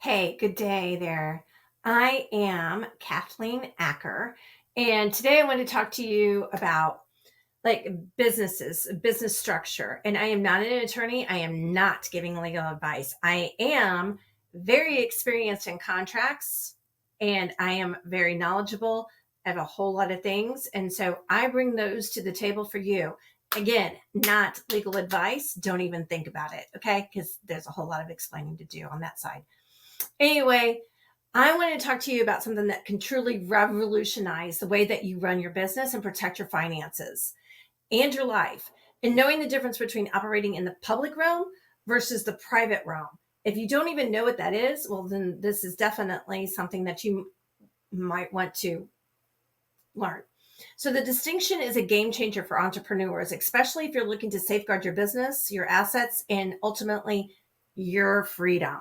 Hey, good day there. I am Kathleen Acker, and today I want to talk to you about businesses, business structure. And I am not an attorney. I am not giving legal advice. I am very experienced in contracts and I am very knowledgeable of a whole lot of things. And so I bring those to the table for you. Again, not legal advice. Don't even think about it. Okay. Because there's a whole lot of explaining to do on that side. Anyway, I want to talk to you about something that can truly revolutionize the way that you run your business and protect your finances and your life, and knowing the difference between operating in the public realm versus the private realm. If you don't even know what that is, well, then this is definitely something that you might want to learn. So, the distinction is a game changer for entrepreneurs, especially if you're looking to safeguard your business, your assets, and ultimately your freedom.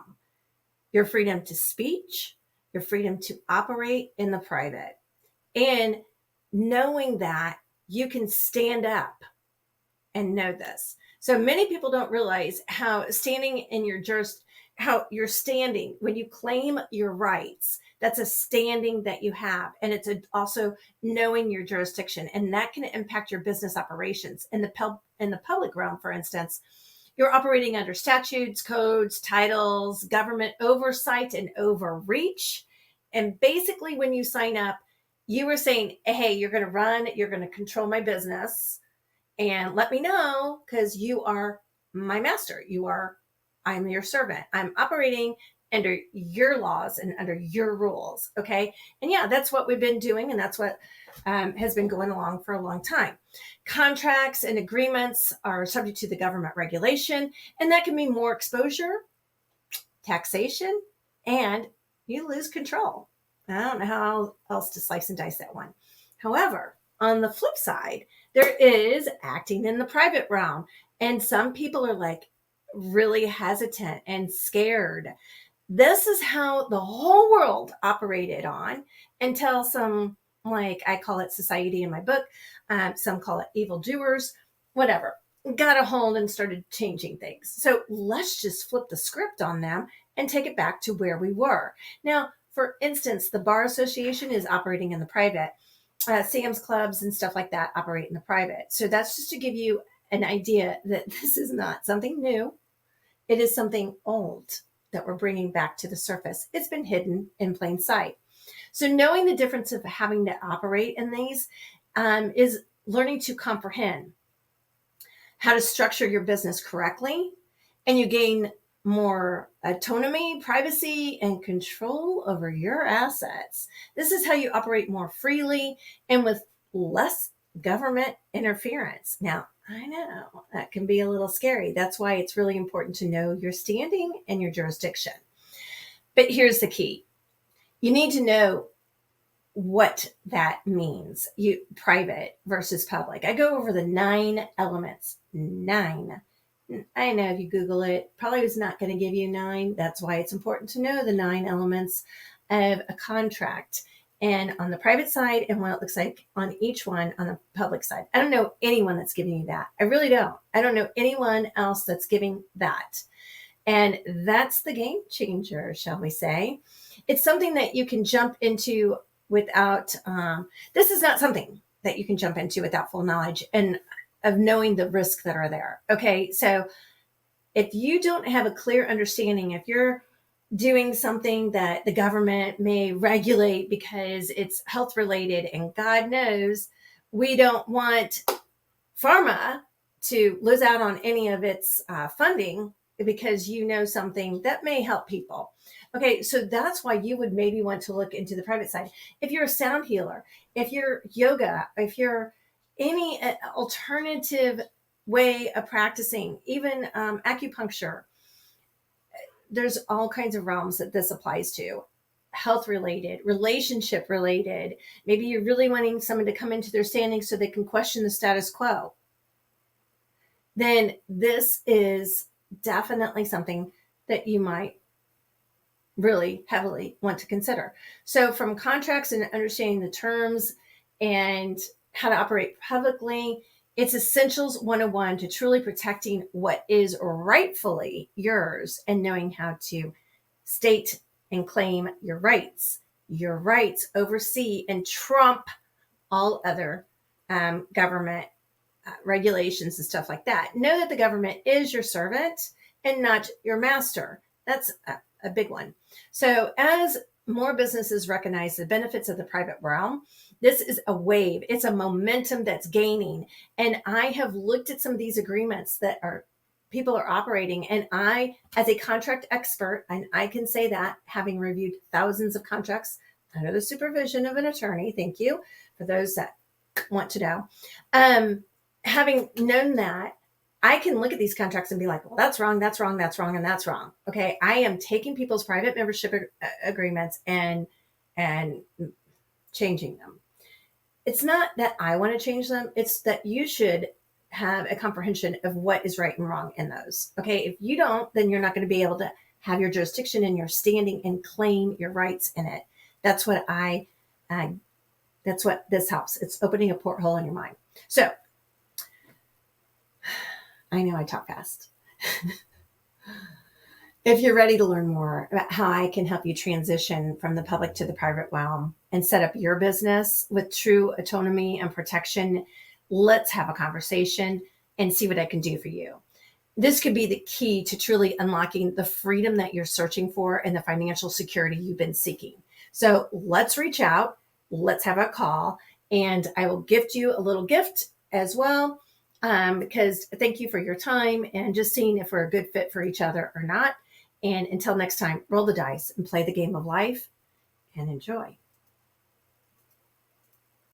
Your freedom to speech, your freedom to operate in the private, and knowing that you can stand up and know this. So many people don't realize how standing in your how you're standing when you claim your rights. That's a standing that you have, and it's also knowing your jurisdiction, and that can impact your business operations in the public realm. For instance, you're operating under statutes, codes, titles, government oversight, and overreach. And basically, when you sign up, you were saying, hey, you're going to run, you're going to control my business, and let me know because you are my master. I'm your servant. I'm operating under your laws and under your rules. Okay. And yeah, that's what we've been doing. And that's what has been going along for a long time. Contracts and agreements are subject to the government regulation, and that can mean more exposure, taxation, and you lose control. I don't know how else to slice and dice that one. However, on the flip side, there is acting in the private realm. And some people are really hesitant and scared. This is how the whole world operated on until some, I call it society in my book, some call it evildoers, whatever, got a hold and started changing things. So let's just flip the script on them and take it back to where we were. Now, for instance, the Bar Association is operating in the private. Sam's Clubs and stuff like that operate in the private. So that's just to give you an idea that this is not something new. It is something old that we're bringing back to the surface. It's been hidden in plain sight. So knowing the difference of having to operate in these is learning to comprehend how to structure your business correctly, and you gain more autonomy, privacy, and control over your assets. This is how you operate more freely and with less government interference. Now, I know that can be a little scary. That's why it's really important to know your standing and your jurisdiction. But here's the key. You need to know what that means. You private versus public. I go over the 9 elements. 9. I know if you Google it, probably was not going to give you 9. That's why it's important to know the 9 elements of a contract, and on the private side and what it looks like on each one on the public side. I don't know anyone that's giving you that. I really don't. I don't know anyone else that's giving that. And that's the game changer, shall we say. It's something that you can jump into without, this is not something that you can jump into without full knowledge and of knowing the risks that are there. Okay. So if you don't have a clear understanding, if you're doing something that the government may regulate because it's health related, and God knows we don't want pharma to lose out on any of its funding because you know something that may help people. Okay, so that's why you would maybe want to look into the private side. If you're a sound healer, if you're yoga, if you're any alternative way of practicing, even acupuncture, there's all kinds of realms that this applies to. Health related, relationship related. Maybe you're really wanting someone to come into their standing so they can question the status quo. Then this is definitely something that you might really heavily want to consider. So from contracts and understanding the terms and how to operate publicly, it's Essentials 101 to truly protecting what is rightfully yours and knowing how to state and claim your rights. Your rights oversee and trump all other government regulations and stuff like that. Know that the government is your servant and not your master. That's a big one. So as more businesses recognize the benefits of the private realm, this is a wave. It's a momentum that's gaining. And I have looked at some of these agreements that are people are operating, and I, as a contract expert, and I can say that having reviewed thousands of contracts under the supervision of an attorney, thank you for those that want to know. Having known that, I can look at these contracts and be like, well, that's wrong, that's wrong, that's wrong, and that's wrong. Okay, I am taking people's private membership agreements and changing them. It's not that I want to change them. It's that you should have a comprehension of what is right and wrong in those. Okay, if you don't, then you're not going to be able to have your jurisdiction and your standing and claim your rights in it. That's what that's what this helps. It's opening a porthole in your mind. So I know I talk fast. If you're ready to learn more about how I can help you transition from the public to the private realm and set up your business with true autonomy and protection, let's have a conversation and see what I can do for you. This could be the key to truly unlocking the freedom that you're searching for and the financial security you've been seeking. So let's reach out. Let's have a call, and I will gift you a little gift as well. Because thank you for your time and just seeing if we're a good fit for each other or not. And until next time, roll the dice and play the game of life and enjoy.